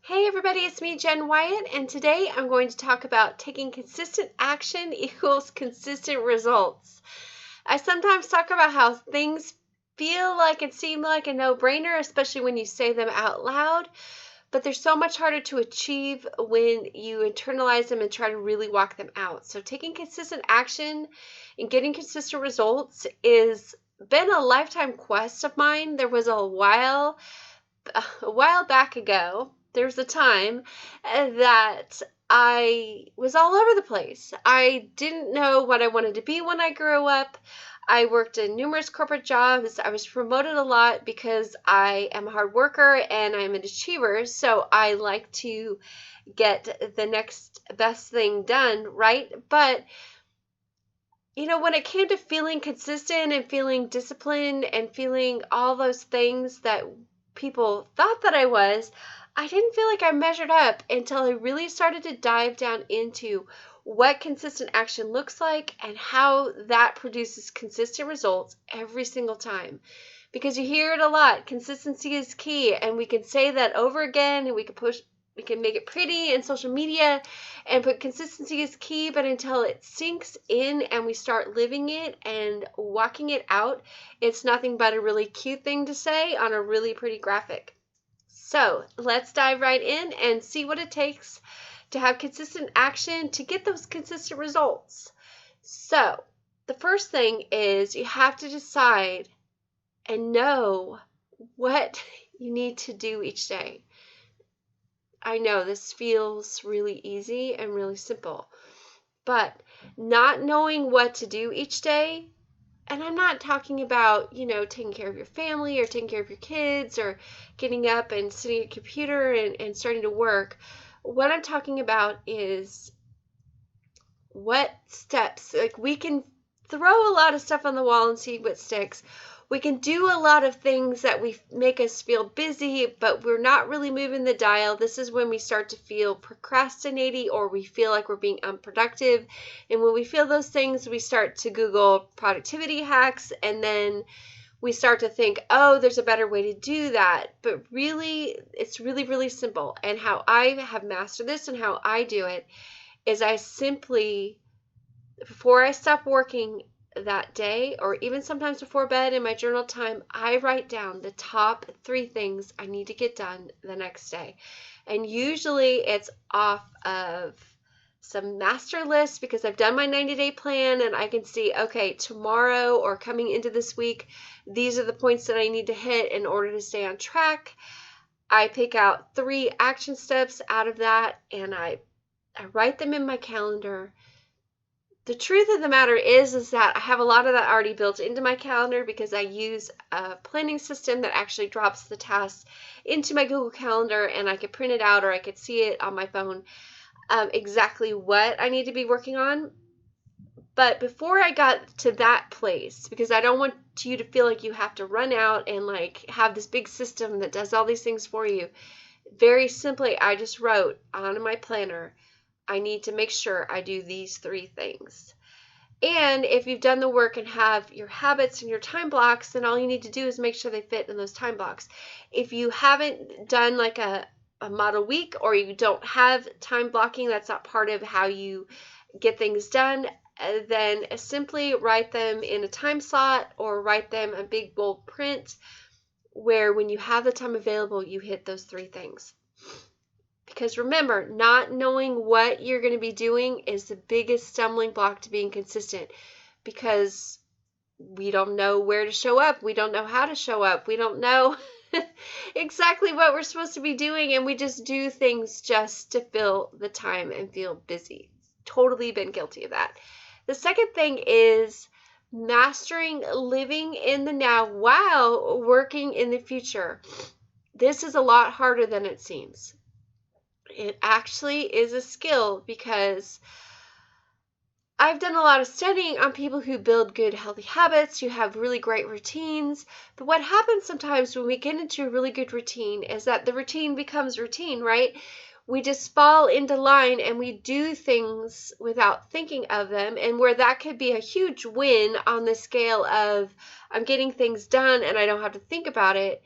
Hey everybody, it's me, Jen Wyatt, and today I'm going to talk about taking consistent action equals consistent results. I sometimes talk about how things feel like and seem like a no-brainer, especially when you say them out loud, but they're so much harder to achieve when you internalize them and try to really walk them out. So taking consistent action and getting consistent results is been a lifetime quest of mine. There was a while back ago, there was a time that I was all over the place. I didn't know what I wanted to be when I grew up. I worked in numerous corporate jobs. I was promoted a lot because I am a hard worker and I'm an achiever. So I like to get the next best thing done, right? But when it came to feeling consistent and feeling disciplined and feeling all those things that people thought that I didn't feel like I measured up until I really started to dive down into what consistent action looks like and how that produces consistent results every single time. Because you hear it a lot, consistency is key, and we can say that over again, and we can make it pretty in social media and put consistency is key, but until it sinks in and we start living it and walking it out, it's nothing but a really cute thing to say on a really pretty graphic. So let's dive right in and see what it takes to have consistent action to get those consistent results. So the first thing is you have to decide and know what you need to do each day. I know this feels really easy and really simple, but not knowing what to do each day, and I'm not talking about, taking care of your family or taking care of your kids or getting up and sitting at a computer and starting to work. What I'm talking about is what steps, like we can throw a lot of stuff on the wall and see what sticks. We can do a lot of things that we make us feel busy, but we're not really moving the dial. This is when we start to feel procrastinating or we feel like we're being unproductive. And when we feel those things, we start to Google productivity hacks, and then we start to think, oh, there's a better way to do that. But really, it's really, really simple. And how I have mastered this and how I do it is I simply, before I stop working that day, or even sometimes before bed in my journal time, I write down the top 3 things I need to get done the next day. And usually it's off of some master list because I've done my 90-day plan and I can see, okay, tomorrow or coming into this week, these are the points that I need to hit in order to stay on track. I pick out 3 action steps out of that and I write them in my calendar. The truth of the matter is that I have a lot of that already built into my calendar because I use a planning system that actually drops the tasks into my Google Calendar, and I could print it out or I could see it on my phone, exactly what I need to be working on. But before I got to that place, because I don't want you to feel like you have to run out and like have this big system that does all these things for you, very simply, I just wrote on my planner, I need to make sure I do these 3 things. And if you've done the work and have your habits and your time blocks, then all you need to do is make sure they fit in those time blocks. If you haven't done like a model week, or you don't have time blocking, that's not part of how you get things done, then simply write them in a time slot or write them in big bold print where when you have the time available, you hit those 3 things. Because remember, not knowing what you're going to be doing is the biggest stumbling block to being consistent, because we don't know where to show up. We don't know how to show up. We don't know exactly what we're supposed to be doing, and we just do things just to fill the time and feel busy. Totally been guilty of that. The second thing is mastering living in the now while working in the future. This is a lot harder than it seems. It actually is a skill because I've done a lot of studying on people who build good, healthy habits, who have really great routines. But what happens sometimes when we get into a really good routine is that the routine becomes routine, right? We just fall into line and we do things without thinking of them. And where that could be a huge win on the scale of I'm getting things done and I don't have to think about it,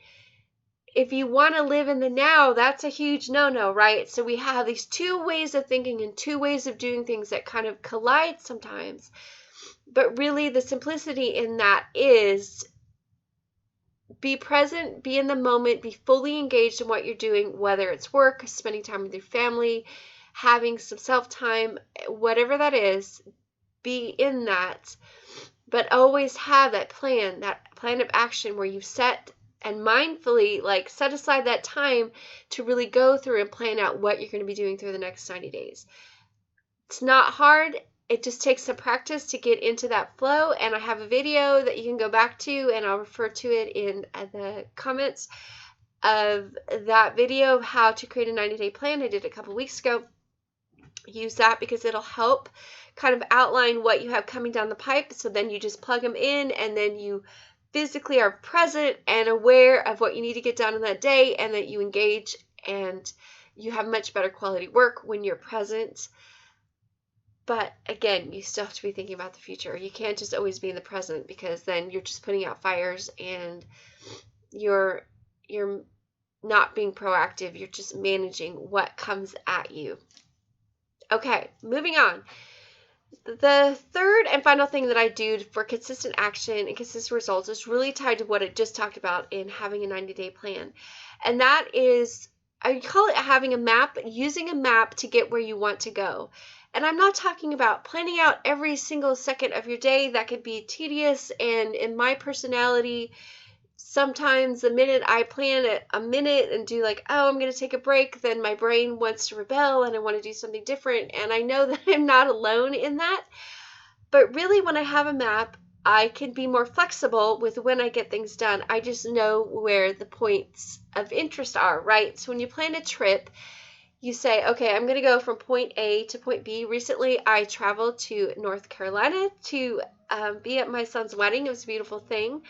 if you want to live in the now, that's a huge no-no, right? So we have these two ways of thinking and two ways of doing things that kind of collide sometimes. But really the simplicity in that is be present, be in the moment, be fully engaged in what you're doing, whether it's work, spending time with your family, having some self-time, whatever that is, be in that. But always have that plan of action where you set and mindfully set aside that time to really go through and plan out what you're going to be doing through the next 90 days. It's not hard. It just takes some practice to get into that flow. And I have a video that you can go back to, and I'll refer to it in the comments of that video of how to create a 90-day plan. I did it a couple weeks ago. Use that because it'll help kind of outline what you have coming down the pipe. So then you just plug them in, and then you physically are present and aware of what you need to get done in that day, and that you engage, and you have much better quality work when you're present. But again, you still have to be thinking about the future. You can't just always be in the present, because then you're just putting out fires and you're not being proactive. You're just managing what comes at you. Okay, moving on. The third and final thing that I do for consistent action and consistent results is really tied to what I just talked about in having a 90-day plan. And that is, I call it having a map, using a map to get where you want to go. And I'm not talking about planning out every single second of your day. That could be tedious, and in my personality, sometimes the minute I plan a minute and do I'm going to take a break, then my brain wants to rebel and I want to do something different. And I know that I'm not alone in that. But really, when I have a map, I can be more flexible with when I get things done. I just know where the points of interest are, right? So when you plan a trip, you say, okay, I'm going to go from point A to point B. Recently, I traveled to North Carolina to be at my son's wedding. It was a beautiful thing.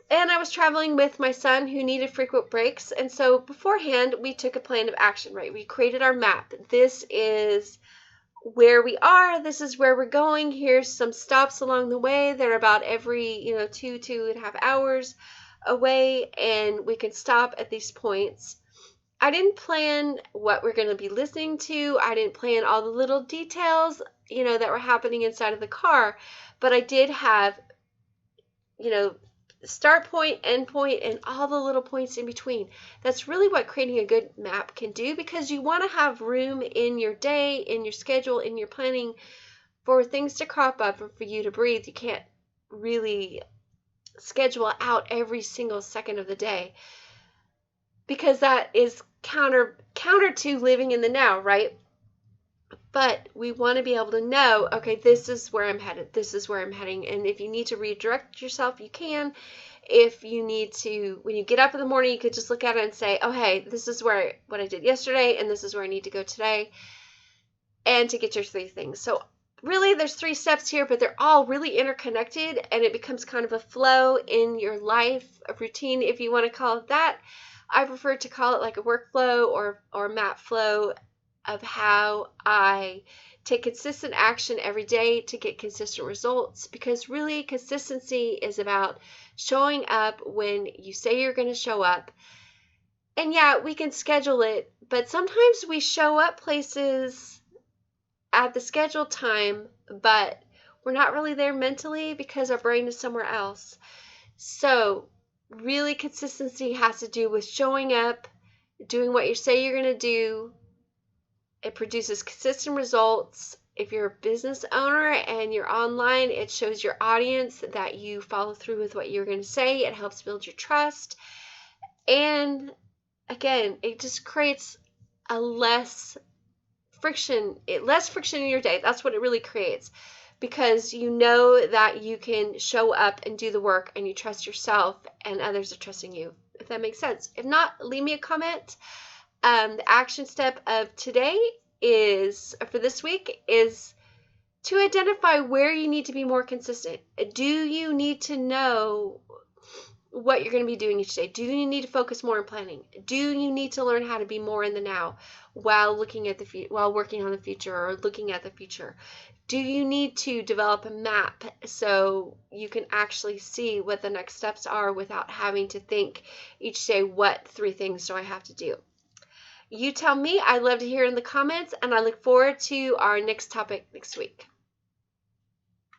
And I was traveling with my son who needed frequent breaks. And so beforehand, we took a plan of action, right? We created our map. This is where we are. This is where we're going. Here's some stops along the way. They're about every, 2.5 hours away. And we can stop at these points. I didn't plan what we're going to be listening to. I didn't plan all the little details, that were happening inside of the car. But I did have, start point, end point, and all the little points in between. That's really what creating a good map can do, because you want to have room in your day, in your schedule, in your planning for things to crop up and for you to breathe. You can't really schedule out every single second of the day, because that is counter to living in the now, right? But we want to be able to know, okay, this is where I'm headed. This is where I'm heading. And if you need to redirect yourself, you can. If you need to, when you get up in the morning, you could just look at it and say, oh, hey, this is what I did yesterday, and this is where I need to go today, and to get your 3 things. So really, there's 3 steps here, but they're all really interconnected, and it becomes kind of a flow in your life, a routine, if you want to call it that. I prefer to call it like a workflow or map flow of how I take consistent action every day to get consistent results, because really consistency is about showing up when you say you're going to show up. And yeah, we can schedule it, but sometimes we show up places at the scheduled time, but we're not really there mentally because our brain is somewhere else. So really, consistency has to do with showing up, doing what you say you're going to do. It produces consistent results. If you're a business owner and you're online, it shows your audience that you follow through with what you're going to say. It helps build your trust. And again, it just creates a less friction in your day. That's what it really creates, because you know that you can show up and do the work, and you trust yourself, and others are trusting you, if that makes sense. If not, leave me a comment. The action step of today for this week is to identify where you need to be more consistent. Do you need to know what you're going to be doing each day. Do you need to focus more on planning? Do you need to learn how to be more in the now while looking at while working on the future or looking at the future? Do you need to develop a map so you can actually see what the next steps are without having to think each day, what 3 things do I have to do? You tell me. I'd love to hear in the comments, and I look forward to our next topic next week.